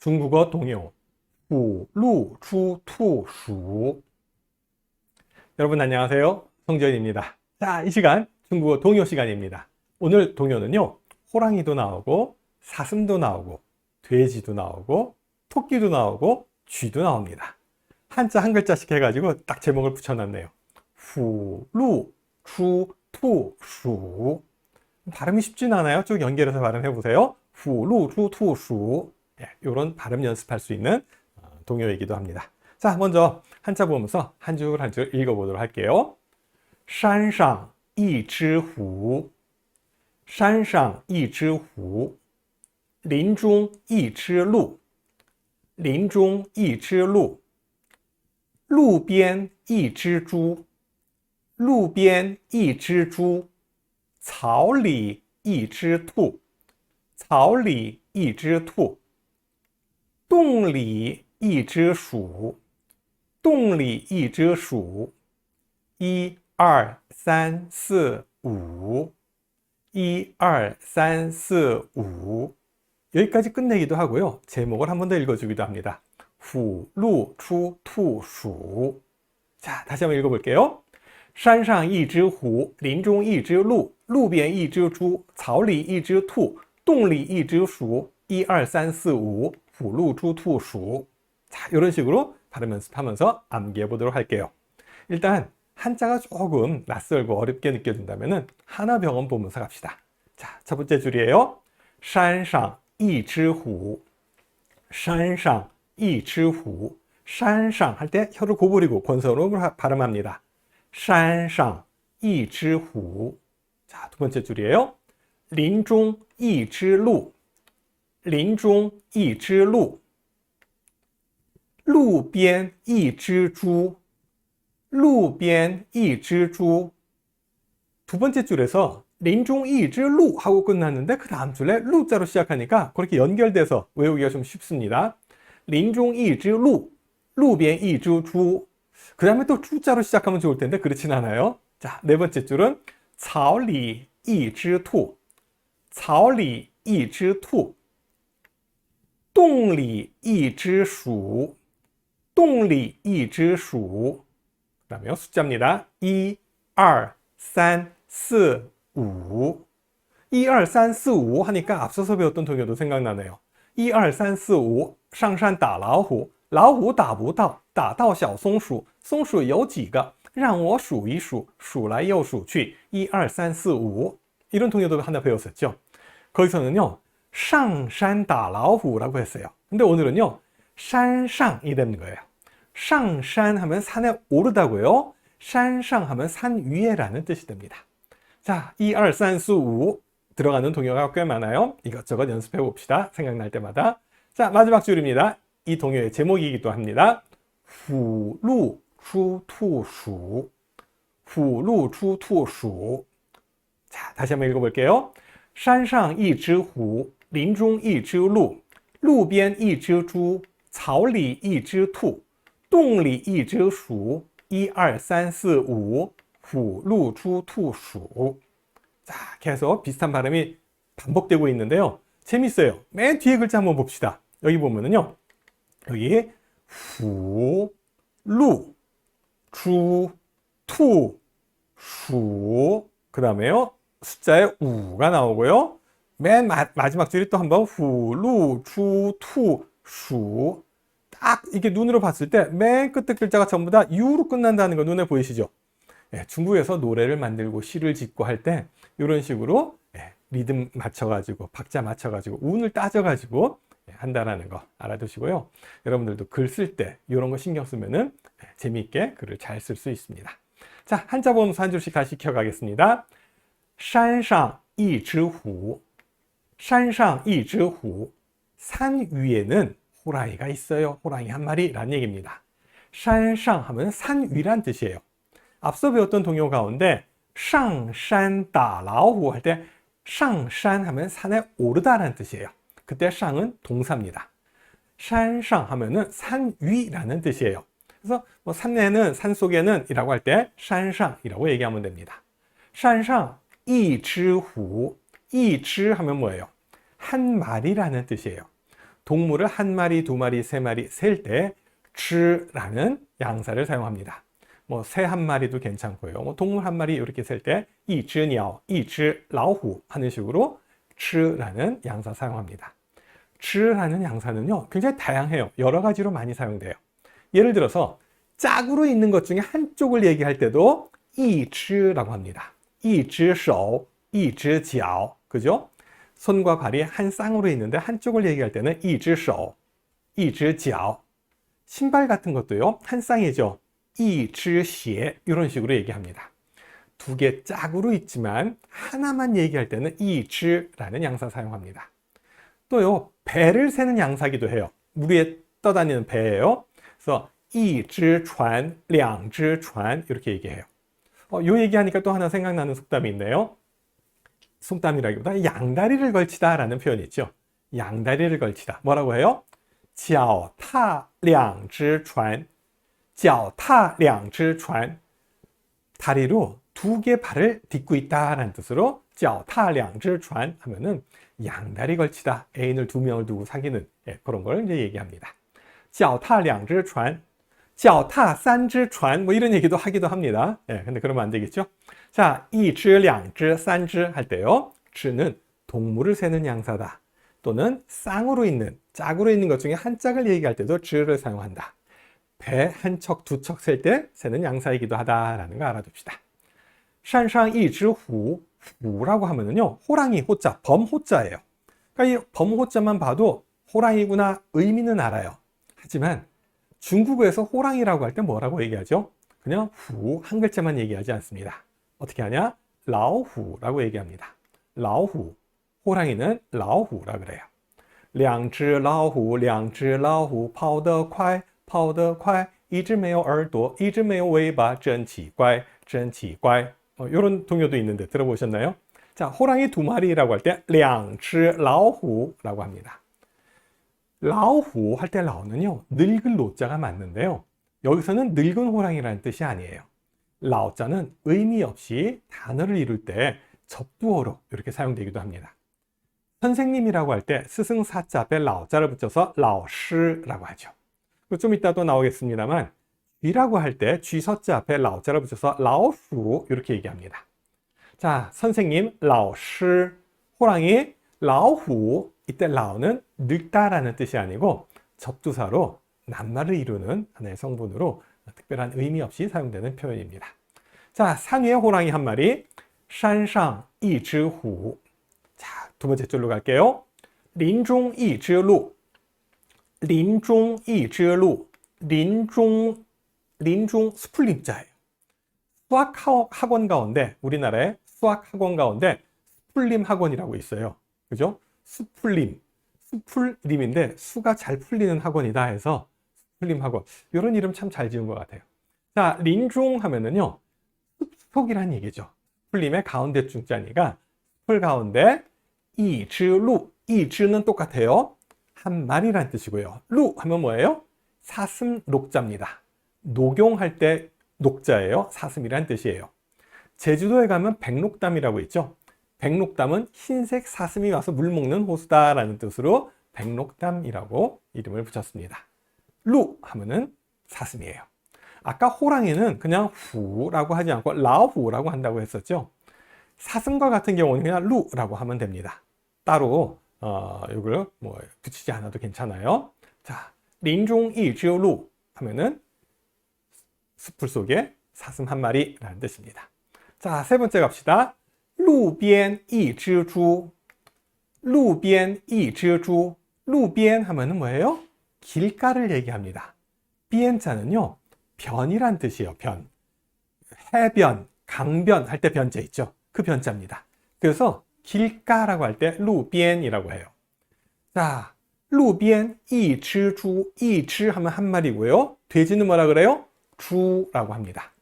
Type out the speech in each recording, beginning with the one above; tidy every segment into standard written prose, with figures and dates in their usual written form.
중국어 동요 虎鹿出兔鼠. 여러분 안녕하세요. 성재현입니다. 자, 이 시간 중국어 동요 시간입니다. 오늘 동요는요, 호랑이도 나오고 사슴도 나오고 돼지도 나오고 토끼도 나오고 쥐도 나옵니다. 한자 한 글자씩 해가지고 딱 제목을 붙여놨네요. 虎鹿出兔鼠. 발음이 쉽진 않아요. 쭉 연결해서 발음해보세요. 虎鹿出兔鼠. 이런 발음 연습할 수 있는 동요이기도 합니다. 자, 먼저 한자 보면서 한 줄 한 줄 읽어보도록 할게요. 山上一只虎，山上一只虎，林中一只鹿，林中一只鹿，路边一只猪，路边一只猪，草里一只兔，草里一只兔，洞里一只鼠，洞里一只鼠，一二三四五，一二三四五. 여기까지 끝내기도 하고요. 제목을 한 번 더 읽어주기도 합니다. 虎鹿出兔鼠. 자, 다시 한번 읽어볼게요. 山上一只虎，林中一只鹿，路边一只猪，草里一只兔，洞里一只鼠，一二三四五，虎鹿出兔鼠. 자, 이런 식으로 발음 연습하면서 암기해 보도록 할게요. 일단 한자가 조금 낯설고 어렵게 느껴진다면 하나병원 보면서 갑시다. 자, 첫 번째 줄이에요. 山上一只虎，山上一只虎. 山上할 때 혀를 고부리고 권선으로 발음합니다. 山上一只虎. 자, 두 번째 줄이에요. 林中一只鹿，林中一只鹿，路边一只猪，路边一只猪. 두 번째 줄에서 林中一只鹿 하고 끝났는데 그 다음 줄에 루자로 시작하니까 그렇게 연결돼서 외우기가 좀 쉽습니다. 林中一只鹿，路边一只猪. 그 다음에 또 주자로 시작하면 좋을 텐데 그렇진 않아요. 자, 네 번째 줄은 草里一只兔，草里一只兔，洞里一只鼠，洞里一只鼠. 그 다음에 숫자입니다. 1, 2, 3, 4, 5. 1, 2, 3, 4, 5 하니까 앞서서 배웠던 동요도 생각나네요. 1, 2, 3, 4, 5. 上山打老虎，老虎打不到，打到小松鼠，松鼠有几个？让我数一数，数来又数去， 1, 2, 3, 4, 5. 이런 동요도 하나 배웠었죠. 거기서는요, 上山打老虎라고 했어요. 근데 오늘은요, 山上이 되는 거예요. 上山하면 산에 오르다고요. 山上하면 산 위에라는 뜻이 됩니다. 자, 1, 2, 3, 4, 5 들어가는 동요가 꽤 많아요. 이것저것 연습해 봅시다. 생각날 때마다. 자, 마지막 줄입니다. 이 동요의 제목이기도 합니다. 虎鹿出兔鼠. 虎鹿出兔鼠. 자, 다시 한번 읽어볼게요. 山上一只虎，林中一只鹿，路边一只猪，草里一只兔，洞里一只鼠， 1, 2, 3, 4, 5, 虎鹿出兔鼠. 자, 계속 비슷한 발음이 반복되고 있는데요. 재밌어요. 맨 뒤에 글자 한번 봅시다. 여기 보면은요, 여기 虎鹿出兔鼠. 그 다음에요, 숫자에 우가 나오고요. 맨 마지막 줄이 또 한번 虎鹿出兔鼠. 딱 이게 눈으로 봤을 때 맨 끝에 글자가 전부 다 유로 끝난다는 거 눈에 보이시죠? 예, 중국에서 노래를 만들고 시를 짓고 할 때 이런 식으로 리듬 맞춰가지고 박자 맞춰가지고 운을 따져가지고 한다라는 거 알아두시고요. 여러분들도 글 쓸 때 이런 거 신경 쓰면은 재미있게 글을 잘 쓸 수 있습니다. 자, 한자 보면서 한 줄씩 다시 익혀가겠습니다. 山上一只虎，山上一只虎. 산 위에는 호랑이가 있어요. 호랑이 한 마리라는 얘기입니다. 山上 하면 산 위란 뜻이에요. 앞서 배웠던 동요 가운데 上山打老虎 할 때 上山 하면 산에 오르다라는 뜻이에요. 그때 上은 동사입니다. 山上 하면은 산 위라는 뜻이에요. 그래서 뭐 산에는 산 속에는 이라고 할 때 山上 이라고 얘기하면 됩니다. 山上一只虎, 一只 하면 뭐예요? 한 마리라는 뜻이에요. 동물을 한 마리, 두 마리, 세 마리 셀 때 只라는 양사를 사용합니다. 뭐 새 한 마리도 괜찮고요. 뭐 동물 한 마리 이렇게 셀 때 一只鸟, 一只老虎 하는 식으로 只라는 양사 사용합니다. 只라는 양사는요, 굉장히 다양해요. 여러 가지로 많이 사용돼요. 예를 들어서 짝으로 있는 것 중에 한쪽을 얘기할 때도 一只라고 합니다. 一只手, 一只脚, 그죠? 손과 발이 한 쌍으로 있는데 한쪽을 얘기할 때는 一只手, 一只脚. 신발 같은 것도요, 한 쌍이죠. 一只鞋 이런 식으로 얘기합니다. 두 개 짝으로 있지만 하나만 얘기할 때는 一只라는 양사 사용합니다. 또요, 배를 세는 양사기도 해요. 물 위에 떠다니는 배예요. 그래서 一只船, 两只船 이렇게 얘기해요. 요 얘기하니까 또 하나 생각나는 속담이 있네요. 속담이라기보다 양다리를 걸치다 라는 표현이 있죠. 양다리를 걸치다. 뭐라고 해요? 脚踏两只船, 脚踏两只船. 다리로 두 개 발을 딛고 있다 라는 뜻으로 脚踏两只船 하면은 양다리 걸치다. 애인을 두 명을 두고 사귀는 그런 걸 이제 얘기합니다. 脚踏两只船, 脚踏三只船 뭐 이런 얘기도 하기도 합니다. 근데 그러면 안 되겠죠? 자, 一只, 两只, 三只할 때요. 只는 동물을 세는 양사다. 또는 쌍으로 있는, 짝으로 있는 것 중에 한 짝을 얘기할 때도 只를 사용한다. 배 한 척, 두 척 셀 때 세는 양사이기도 하다라는 거 알아둡시다. 山上一只虎,虎라고 하면은요, 호랑이 호자, 범호자예요. 그러니까 이 범호자만 봐도 호랑이구나 의미는 알아요. 하지만 중국어에서 호랑이라고 할 때 뭐라고 얘기하죠? 그냥 후 한 글자만 얘기하지 않습니다. 어떻게 하냐? 老虎라고 얘기합니다. 老虎, 호랑이는 老虎라 그래요. 两只老虎, 两只老虎跑得快,跑得快,一只没有耳朵,一只没有尾巴,真奇怪,真奇怪. 이런 동요도 있는데 들어보셨나요? 자, 호랑이 두 마리라고 할 때 两只老虎라고 합니다. 老虎할 때 라오는요, 늙은 노자가 맞는데요. 여기서는 늙은 호랑이라는 뜻이 아니에요. 라오자는 의미 없이 단어를 이룰 때 접두어로 이렇게 사용되기도 합니다. 선생님이라고 할 때 스승사자 앞에 라오자를 붙여서 라오시라고 하죠. 좀 이따 또 나오겠습니다만 쥐라고 할 때 쥐서자 앞에 라오자를 붙여서 라오수 이렇게 얘기합니다. 자, 선생님 라오시, 호랑이 라오후. 이때 라오는 늙다라는 뜻이 아니고 접두사로 낱말을 이루는 하나의 성분으로 특별한 의미 없이 사용되는 표현입니다. 자, 산 위에 호랑이 한 마리, 山上一只虎. 자, 두 번째 줄로 갈게요. 林中一只鹿, 林中一只鹿, 林中스풀림자예요. 수학 학원 가운데, 우리나라의 수학 학원 가운데 스풀림 학원이라고 있어요. 그죠? 수풀림, 수풀림인데 수가 잘 풀리는 학원이다 해서 수풀림 학원. 이런 이름 참 잘 지은 것 같아요. 자, 린중 하면은요, 숲속이란 얘기죠. 풀림의 가운데 중자니까 숲 가운데 이즈루, 이즈는 똑같아요. 한 마리란 뜻이고요. 루 하면 뭐예요? 사슴 녹자입니다. 녹용할 때 녹자예요. 사슴이란 뜻이에요. 제주도에 가면 백록담이라고 있죠. 백록담은 흰색 사슴이 와서 물 먹는 호수다라는 뜻으로 백록담이라고 이름을 붙였습니다. 루 하면은 사슴이에요. 아까 호랑이는 그냥 후라고 하지 않고 라후라고 한다고 했었죠. 사슴과 같은 경우는 그냥 루라고 하면 됩니다. 따로 이걸 뭐 붙이지 않아도 괜찮아요. 자, 린중 이지루 하면은 숲풀 속에 사슴 한 마리라는 뜻입니다. 자, 세 번째 갑시다. 路边一只猪, 路边一只猪. 路边 하면은 뭐예요? 길가를 얘기합니다. 비엔자는요, 변이란 뜻이에요. 변. 해변, 강변 할 때 변자 있죠. 그 변자입니다. 그래서 길가라고 할 때 路边이라고 해요. 자, 路边一只猪, 一只 하면 한 마리고요. 돼지는 뭐라 그래요? 주라고 합니다.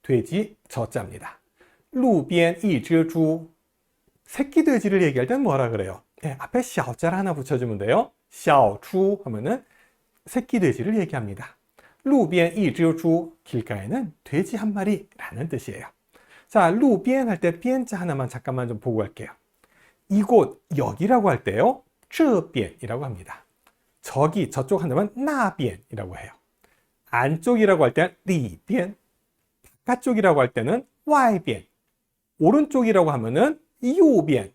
돼지 저자입니다. 路边一只猪. 새끼 돼지를 얘기할 때는 뭐라 그래요? 앞에 小자를 하나 붙여주면 돼요. 小猪 하면은 새끼 돼지를 얘기합니다. 路边一只猪, 길가에는 돼지 한 마리라는 뜻이에요. 자, 路边 할 때 비엔자 하나만 잠깐만 좀 보고 갈게요. 이곳, 여기라고 할 때요, 这边이라고 합니다. 저기, 저쪽 한다면 나변이라고 해요. 안쪽이라고 할 때는 리변, 바깥쪽이라고 할 때는 와이변, 오른쪽이라고 하면은 요변,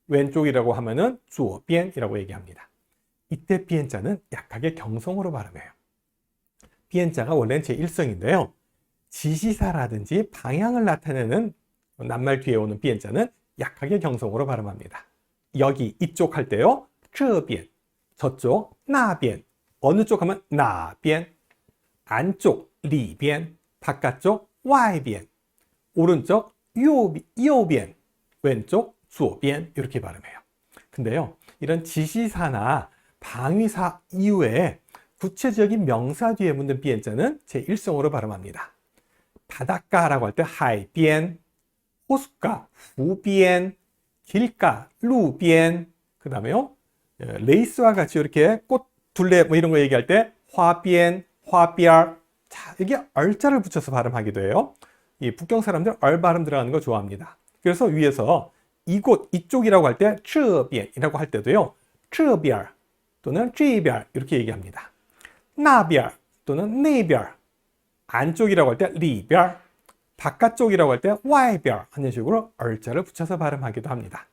왼쪽이라고 하면은 조변이라고 얘기합니다. 이때 비엔자는 약하게 경성으로 발음해요. 비엔자가 원래는 제1성인데요. 지시사라든지 방향을 나타내는 낱말 뒤에 오는 비엔자는 약하게 경성으로 발음합니다. 여기, 이쪽 할 때요. 这边, 저쪽, 那边, 어느 쪽 하면 那边, 안쪽, 里边, 바깥쪽, 外边, 오른쪽, 右边, 왼쪽, 左边 이렇게 발음해요. 근데요, 이런 지시사나 방위사 이후에 구체적인 명사 뒤에 묻는 비엔자는 제1성으로 발음합니다. 바닷가라고 할 때 海边, 호숫가, 湖边, 길가, 路边, 그 다음에요, 레이스와 같이 이렇게 꽃 둘레 뭐 이런 거 얘기할 때 화변, 화별. 자, 이게 얼자를 붙여서 발음하기도 해요. 이 북경 사람들 얼 발음 들어가는 거 좋아합니다. 그래서 위에서 이곳, 이쪽이라고 할 때 这边이라고 할 때도요. 这边 또는 这边 이렇게 얘기합니다. 那边 또는 那边 안쪽이라고 할 때 里边 바깥쪽이라고 할 때 外边 하는 식으로 얼자를 붙여서 발음하기도 합니다.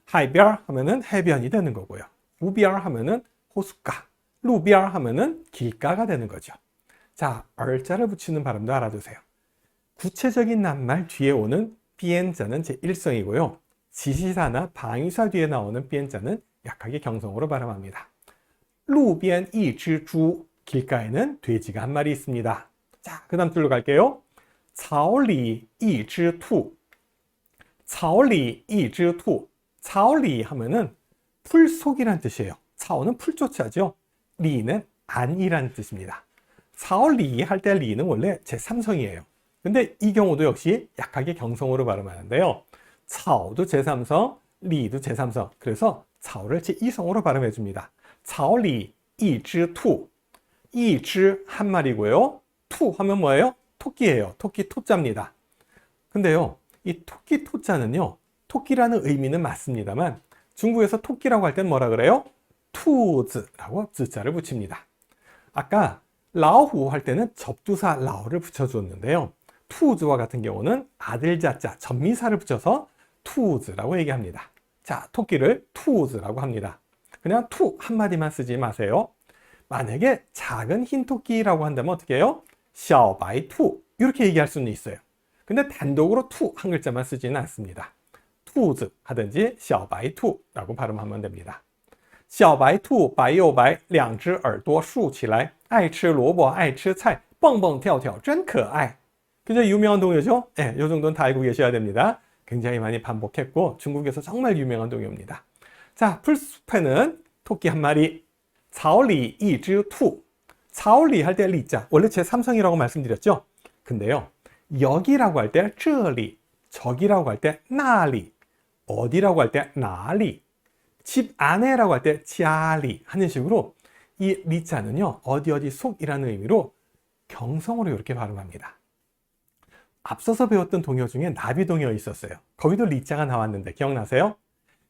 海边 하면은 해변이 되는 거고요. 湖边 하면은 호숫가, 路边 하면은 길가가 되는 거죠. 자, 얼자를 붙이는 발음도 알아두세요. 구체적인 낱말 뒤에 오는 비엔자는 제1성이고요. 지시사나 방위사 뒤에 나오는 비엔자는 약하게 경성으로 발음합니다. 路边一只猪, 길가에는 돼지가 한 마리 있습니다. 자, 그 다음 줄로 갈게요. 草里一只兔, 草里一只兔, 草里 하면은 풀 속이란 뜻이에요. 草는 풀조차죠. 리는 안이라는 뜻입니다. 草里 할 때 리는 원래 제3성이에요. 근데 이 경우도 역시 약하게 경성으로 발음하는데요. 草도 제3성, 리도 제3성. 그래서 草를 제2성으로 발음해 줍니다. 草里一只兔, 一只한 마리고요. 투 하면 뭐예요? 토끼예요. 토끼 토자입니다. 근데요, 이 토끼 토자는요, 토끼라는 의미는 맞습니다만 중국에서 토끼라고 할 땐 뭐라 그래요? 투즈라고 즈자를 붙입니다. 아까 라오후 할 때는 접두사 라오를 붙여주었는데요. 투즈와 같은 경우는 아들자자 전미사를 붙여서 투즈라고 얘기합니다. 자, 토끼를 투즈라고 합니다. 그냥 투 한마디만 쓰지 마세요. 만약에 작은 흰 토끼라고 한다면 어떻게 해요? 小白兔 이렇게 얘기할 수는 있어요. 근데 단독으로 투 한 글자만 쓰지는 않습니다. 투즈 하든지 小白兔라고 발음하면 됩니다. 小白兔白又白两只耳朵竖起来爱吃萝卜爱吃菜蹦蹦跳跳真可爱 그죠? 유명한 동요죠? 네, 이 정도는 다 알고 계셔야 됩니다. 굉장히 많이 반복했고 중국에서 정말 유명한 동요입니다. 자, 풀숲에는 토끼 한 마리 草里一只兔 草里 할 때 리자 원래 제3성이라고 말씀드렸죠? 근데요, 여기라고 할 때 这里 저기라고 할 때 那里 어디라고 할 때 哪里 집 안에라고 할 때 家里 하는 식으로 이 리자는요, 어디 속이라는 의미로 경성으로 이렇게 발음합니다. 앞서서 배웠던 동요 중에 나비 동요 있었어요. 거기도 리자가 나왔는데 기억나세요?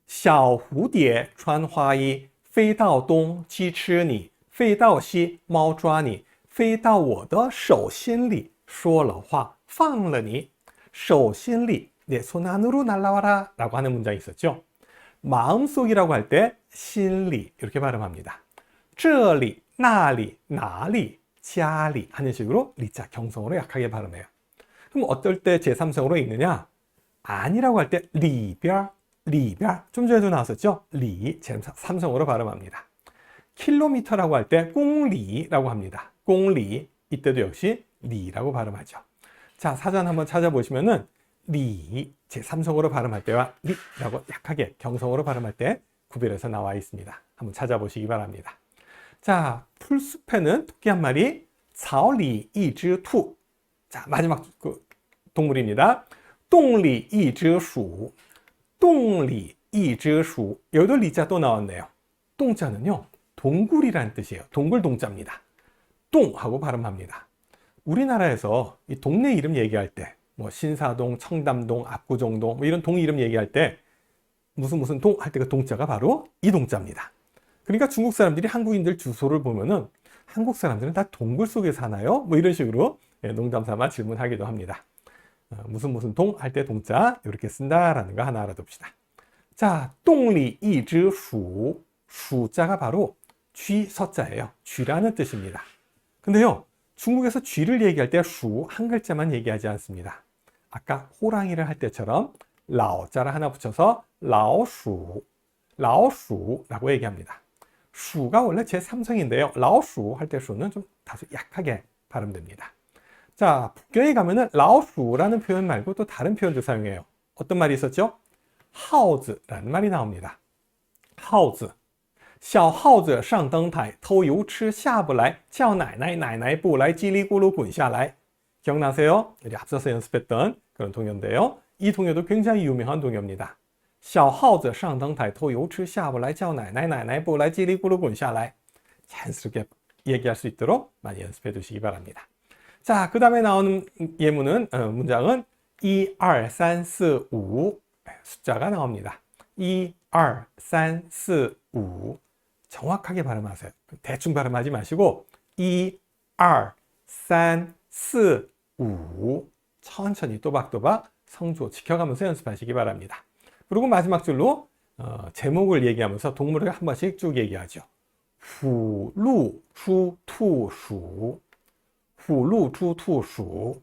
小蝴蝶穿花衣飞到东鸡吃你飞到西猫抓你飞到我的手心里说了话放了你手心里내 손 안으로 날라와라 라고 하는 문장이 있었죠. 마음속이라고 할 때心里 이렇게 발음합니다. 这里那里哪里家里 하는 식으로 리자 경성으로 약하게 발음해요. 그럼 어떨 때 제3성으로 읽느냐? 아니라고 할 때 리별, 리별 좀 전에도 나왔었죠? 리 제3성으로 발음합니다. 킬로미터라고 할 때 공리라고 합니다. 공리 이때도 역시 리라고 발음하죠. 자, 사전 한번 찾아보시면은 리 제3성으로 발음할 때와 리라고 약하게 경성으로 발음할 때 구별해서 나와 있습니다. 한번 찾아보시기 바랍니다. 자, 풀숲에는 토끼 한 마리 草里一只兔 자, 마지막 동물입니다. 洞里一只鼠 洞里一只鼠 여기도 리자 또 나왔네요. 똥자는요, 동굴이라는 뜻이에요. 동굴 동자입니다. 똥하고 발음합니다. 우리나라에서 이 동네 이름 얘기할 때 뭐 신사동, 청담동, 압구정동 뭐 이런 동 이름 얘기할 때 무슨 동 할 때 그 동자가 바로 이 동자입니다. 그러니까 중국 사람들이 한국인들 주소를 보면은 한국 사람들은 다 동굴 속에 사나요? 뭐 이런 식으로 농담 삼아 질문하기도 합니다. 무슨 동 할 때 동자 이렇게 쓴다라는 거 하나 알아둡시다. 자, 동리 이지 수, 수자가 바로 쥐 서자예요. 쥐라는 뜻입니다. 근데요, 중국에서 쥐를 얘기할 때 수 한 글자만 얘기하지 않습니다. 아까 호랑이를 할 때처럼 라오자를 하나 붙여서 라오수, 라오수라고 얘기합니다. 수가 원래 제3성인데요. 라오수 할 때 수는 좀 다소 약하게 발음됩니다. 자, 북경에 가면은 라오수라는 표현 말고 또 다른 표현도 사용해요. 어떤 말이 있었죠? 하오즈라는 말이 나옵니다. 하오즈. 小耗子上灯台偷油吃下不来叫奶奶奶奶不来叽里咕噜滚下来 기억나세요? 우리 앞서서 연습했던 그런 동요인데요. 이 동요도 굉장히 유명한 동요입니다. 小耗子上灯台偷油吃下不来叫奶奶奶奶不来叽里咕噜滚下来 자연스럽게 얘기할 수 있도록 많이 연습해 두시기 바랍니다. 자, 그 다음에 나오는 예문은 문장은 1, 2, 3, 4, 5 숫자가 나옵니다. 1, 2, 3, 4, 5 정확하게 발음하세요. 대충 발음하지 마시고 2, 2, 3, 4, 5 천천히 또박또박 성조 지켜가면서 연습하시기 바랍니다. 그리고 마지막 줄로 제목을 얘기하면서 동물을 한 번씩 쭉 얘기하죠. 후루 추투수 후루 추투수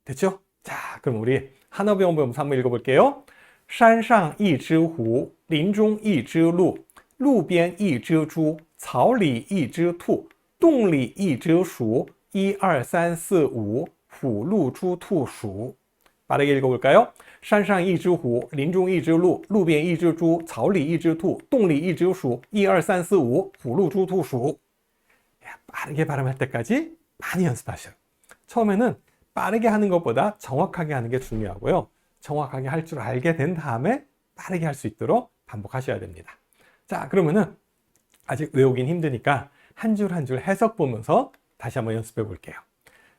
됐죠? 자, 그럼 우리 한어병 보면서 한번 읽어볼게요. 山上一只狐，林中一只鹿，路边一只猪，草里一只兔，洞里一只鼠， 1, 2, 3, 4, 5, 虎鹿猪兔鼠 빠르게 읽어볼까요? 山上一只狐，林中一只鹿，路边一只猪，草里一只兔，洞里一只鼠， 1, 2, 3, 4, 5, 虎鹿猪兔鼠 빠르게 발음할 때까지 많이 연습하셔요. 처음에는 빠르게 하는 것보다 정확하게 하는 게 중요하고요. 정확하게 할 줄 알게 된 다음에 빠르게 할 수 있도록 반복하셔야 됩니다. 자, 그러면은 아직 외우긴 힘드니까 한 줄 한 줄 해석 보면서 다시 한번 연습해 볼게요.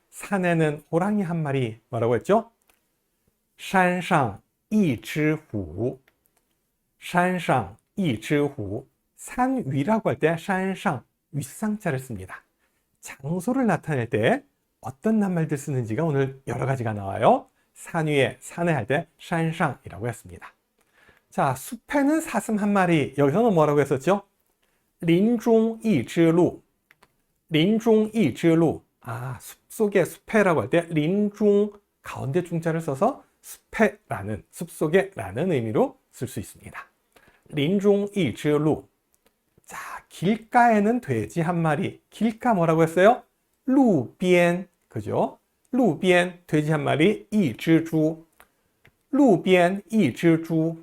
산에는 호랑이 한 마리 뭐라고 했죠? 山上一只虎 山上一只虎 산 위라고 할 때 山上 윗상자를 씁니다. 장소를 나타낼 때 어떤 낱말들 쓰는지가 오늘 여러 가지가 나와요. 산 위에, 산에 할 때 산상이라고 했습니다. 자, 숲에는 사슴 한 마리. 여기서는 뭐라고 했었죠? 林中一只鹿. 林中一只鹿. 아, 숲속에 숲에라고 할 때林中 가운데 중자를 써서 숲에라는, 숲속에라는 의미로 쓸 수 있습니다. 林中一只鹿. 자, 길가에는 돼지 한 마리. 길가 뭐라고 했어요? 路边. 그죠? 路边 돼지 한 마리, 一只猪. 路边一只猪.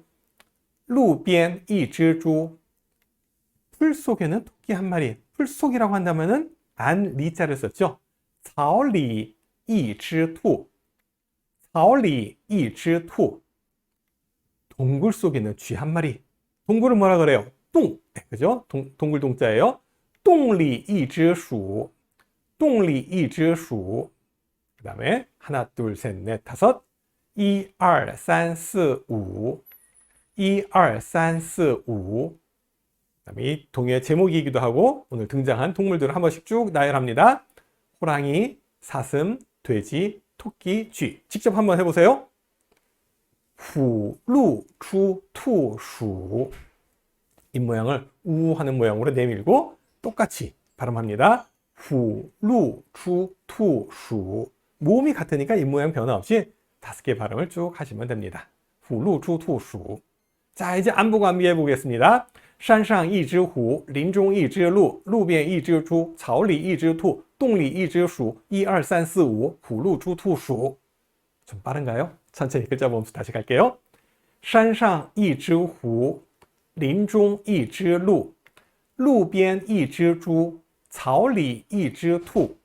路边一只猪. 풀 속에는 토끼 한 마리. 풀 속이라고 한다면은 안 리자를 썼죠. 草里一只兔. 草里一只兔. 동굴 속에는 쥐 한 마리. 동굴은 뭐라 그래요? 똥. 그죠? 동굴 동자예요. 洞里一只鼠. 洞里一只鼠. 그 다음에 하나, 둘, 셋, 넷, 다섯 1, 2, 3, 4, 5 1, 2, 3, 4, 5 그 다음에 이 동요의 제목이기도 하고 오늘 등장한 동물들을 한 번씩 쭉 나열합니다. 호랑이, 사슴, 돼지, 토끼, 쥐 직접 한번 해보세요. 후, 루, 추, 투, 수 입모양을 우 하는 모양으로 내밀고 똑같이 발음합니다. 후, 루, 추, 투, 수 모음이 같으니까 입모양 변화 없이 5개 발음을 쭉 하시면 됩니다. 후루, 추, 투, 수. 자, 이제 안보고 암기해 보겠습니다. 山上一只虎，林中一只鹿，路边一只猪，草里一只兔，洞里一只鼠， 1, 2, 3, 4, 5, 虎鹿猪兔鼠. 좀 빠른가요? 천천히 글자 보면서 다시 갈게요. 山上一只虎，林中一只鹿，路边一只猪，草里一只兔，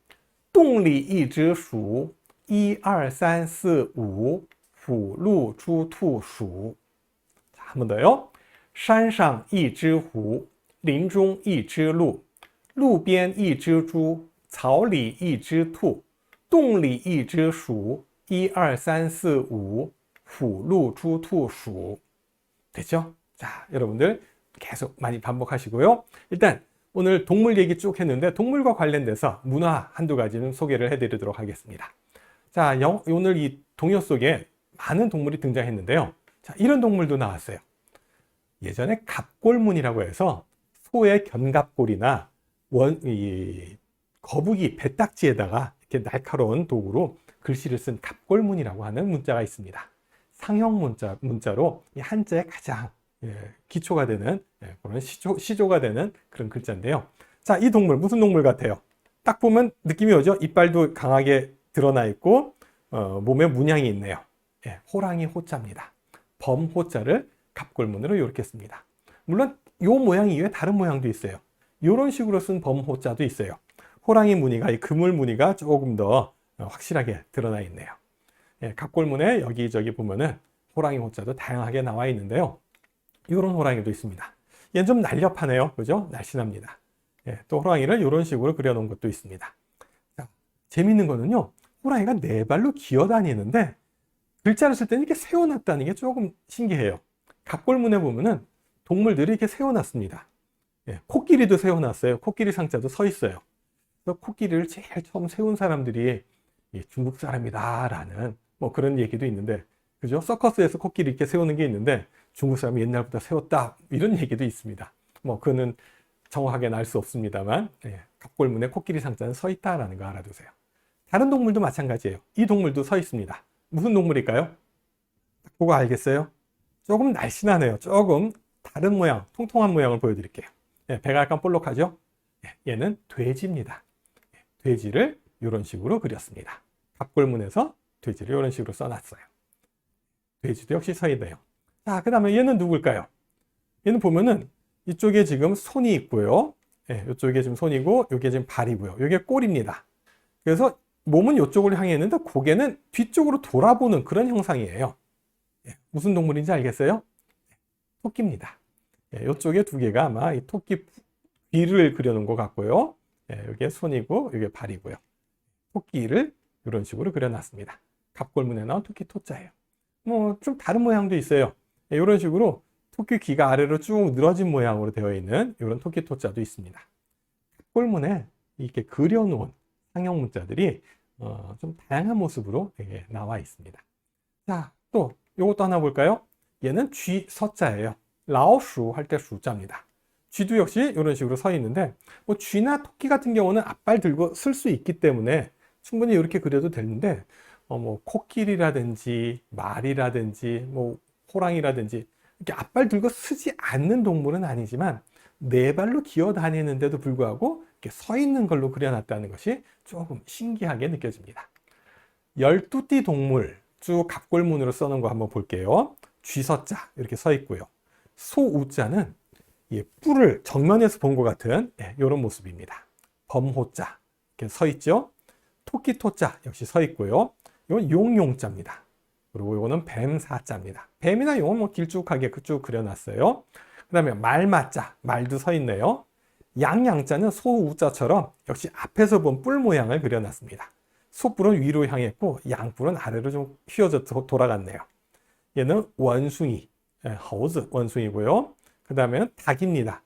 洞里一只鼠 1, 2, 3, 4, 5 虎鹿猪兔鼠 자, 한 번 더요. 山上一只虎，林中一只鹿，路边一只猪，草里一只兔，洞里一只鼠 1, 2, 3, 4, 5虎鹿猪兔鼠됐죠? 자, 여러분들 계속 많이 반복하시고요. 일단 오늘 동물 얘기 쭉 했는데 동물과 관련돼서 문화 한두 가지는 소개를 해드리도록 하겠습니다. 자, 오늘 이 동요 속에 많은 동물이 등장했는데요. 자, 이런 동물도 나왔어요. 예전에 갑골문이라고 해서 소의 견갑골이나 거북이 배딱지에다가 이렇게 날카로운 도구로 글씨를 쓴 갑골문이라고 하는 문자가 있습니다. 상형 문자로 이 한자에 가장 기초가 되는 그런 시조가 되는 그런 글자인데요. 자, 이 동물 무슨 동물 같아요? 딱 보면 느낌이 오죠? 이빨도 강하게 드러나 있고 몸에 문양이 있네요. 호랑이 호자입니다. 범호자를 갑골문으로 이렇게 씁니다. 물론 이 모양 이외에 다른 모양도 있어요. 이런 식으로 쓴 범호자도 있어요. 호랑이 무늬가, 이 그물 무늬가 조금 더 확실하게 드러나 있네요. 갑골문에 여기저기 보면은 호랑이 호자도 다양하게 나와 있는데요. 이런 호랑이도 있습니다. 얘는 좀 날렵하네요. 그죠? 날씬합니다. 또 호랑이를 이런 식으로 그려놓은 것도 있습니다. 자, 재밌는 거는요. 호랑이가 네 발로 기어다니는데 글자를 쓸 때는 이렇게 세워놨다는 게 조금 신기해요. 갑골문에 보면은 동물들이 이렇게 세워놨습니다. 코끼리도 세워놨어요. 코끼리 상자도 서 있어요. 그래서 코끼리를 제일 처음 세운 사람들이 중국 사람이다라는 뭐 그런 얘기도 있는데, 그죠? 서커스에서 코끼리 이렇게 세우는 게 있는데 중국 사람이 옛날부터 세웠다 이런 얘기도 있습니다. 뭐 그거는 정확하게는 알 수 없습니다만 갑골문에 코끼리 상자는 서 있다라는 거 알아두세요. 다른 동물도 마찬가지예요. 이 동물도 서 있습니다. 무슨 동물일까요? 보고 알겠어요? 조금 날씬하네요. 조금 다른 모양, 통통한 모양을 보여드릴게요. 배가 약간 볼록하죠? 얘는 돼지입니다. 돼지를 이런 식으로 그렸습니다. 갑골문에서 돼지를 이런 식으로 써놨어요. 돼지도 역시 서 있네요. 자, 그 다음에 얘는 누굴까요? 얘는 보면은 이쪽에 지금 손이 있고요. 이쪽에 지금 손이고, 이게 지금 발이고요. 이게 꼬리입니다. 그래서 몸은 이쪽으로 향해 있는데 고개는 뒤쪽으로 돌아보는 그런 형상이에요. 무슨 동물인지 알겠어요? 토끼입니다. 이쪽에 두 개가 아마 이 토끼 귀를 그려놓은 것 같고요. 이게 손이고, 이게 발이고요. 토끼를 이런 식으로 그려놨습니다. 갑골문에 나온 토끼 토자예요. 뭐 좀 다른 모양도 있어요. 이런 식으로 토끼 귀가 아래로 쭉 늘어진 모양으로 되어 있는 이런 토끼 토자도 있습니다. 갑골문에 이렇게 그려놓은 상형 문자들이 좀 다양한 모습으로 나와 있습니다. 자, 또 이것도 하나 볼까요? 얘는 쥐 서자예요. 라오슈 할 때 슈자입니다. 쥐도 역시 이런 식으로 서 있는데 뭐 쥐나 토끼 같은 경우는 앞발 들고 쓸 수 있기 때문에 충분히 이렇게 그려도 되는데 뭐 코끼리라든지 말이라든지 뭐 호랑이라든지 이렇게 앞발 들고 쓰지 않는 동물은 아니지만 네 발로 기어 다니는데도 불구하고 이렇게 서 있는 걸로 그려놨다는 것이 조금 신기하게 느껴집니다. 12띠 동물 쭉 갑골문으로 써놓은 거 한번 볼게요. 쥐서자 이렇게 서 있고요. 소우자는 뿔을 정면에서 본 것 같은 이런 모습입니다. 범호자 이렇게 서 있죠. 토끼토자 역시 서 있고요. 이건 용용자입니다. 그리고 이거는 뱀사자입니다. 뱀이나 용은 뭐 길쭉하게 쭉 그려놨어요. 그 다음에 말마자, 말도 서 있네요. 양양자는 소우자처럼 역시 앞에서 본 뿔 모양을 그려놨습니다. 소뿔은 위로 향했고 양뿔은 아래로 좀 휘어져 돌아갔네요. 얘는 원숭이, 허우즈 원숭이고요. 그 다음에는 닭입니다.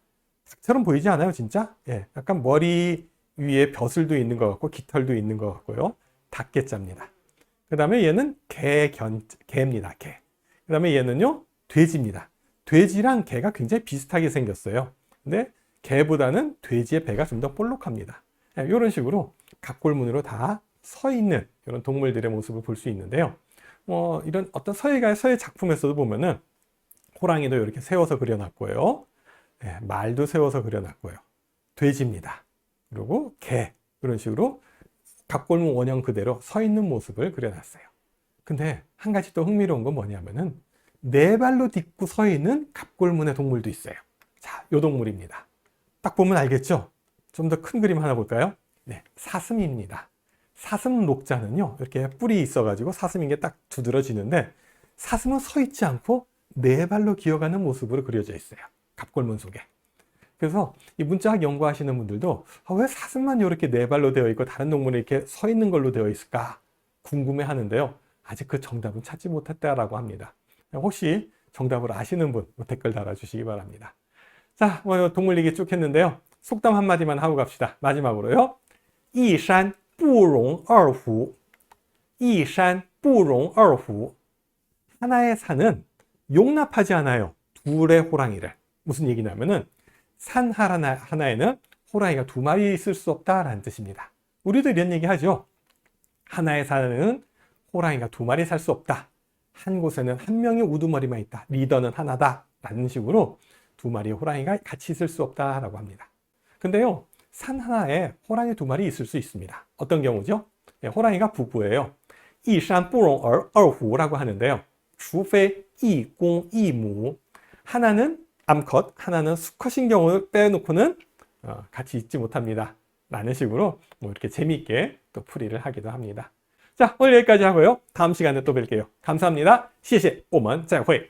닭처럼 보이지 않아요, 진짜? 약간 머리 위에 벼슬도 있는 것 같고 깃털도 있는 것 같고요. 닭개자입니다. 그 다음에 얘는 개입니다. 개. 그 다음에 얘는요, 돼지입니다. 돼지랑 개가 굉장히 비슷하게 생겼어요. 근데 개보다는 돼지의 배가 좀 더 볼록합니다. 이런 식으로 갑골문으로 다 서 있는 이런 동물들의 모습을 볼 수 있는데요. 이런 어떤 서예가의 서예 작품에서도 보면은 호랑이도 이렇게 세워서 그려놨고요. 말도 세워서 그려놨고요. 돼지입니다. 그리고 개 이런 식으로 갑골문 원형 그대로 서 있는 모습을 그려놨어요. 근데 한 가지 또 흥미로운 건 뭐냐면은 네 발로 딛고 서 있는 갑골문의 동물도 있어요. 자, 요 동물입니다. 딱 보면 알겠죠? 좀 더 큰 그림 하나 볼까요? 사슴입니다. 사슴 녹자는요, 이렇게 뿔이 있어가지고 사슴인 게 딱 두드러지는데 사슴은 서 있지 않고 네 발로 기어가는 모습으로 그려져 있어요. 갑골문 속에. 그래서 이 문자학 연구하시는 분들도 왜 사슴만 이렇게 네 발로 되어 있고 다른 동물은 이렇게 서 있는 걸로 되어 있을까 궁금해 하는데요. 아직 그 정답은 찾지 못했다라고 합니다. 혹시 정답을 아시는 분 댓글 달아주시기 바랍니다. 자, 동물 얘기 쭉 했는데요. 속담 한마디만 하고 갑시다. 마지막으로요. 一山不容二虎. 一山不容二虎. 하나의 산은 용납하지 않아요. 둘의 호랑이를. 무슨 얘기냐면은 산 하나에는 호랑이가 두 마리 있을 수 없다라는 뜻입니다. 우리도 이런 얘기 하죠. 하나의 산에는 호랑이가 두 마리 살 수 없다. 한 곳에는 한 명의 우두머리만 있다. 리더는 하나다. 라는 식으로 두 마리의 호랑이가 같이 있을 수 없다라고 합니다. 근데요, 산 하나에 호랑이 두 마리 있을 수 있습니다. 어떤 경우죠? 네, 호랑이가 부부예요. 一山不容二虎라고 하는데요. 除非一公一母. 하나는 암컷, 하나는 수컷인 경우를 빼놓고는 같이 있지 못합니다. 라는 식으로 뭐 이렇게 재미있게 또 풀이를 하기도 합니다. 자, 오늘 여기까지 하고요. 다음 시간에 또 뵐게요. 감사합니다. 谢谢，我们再会。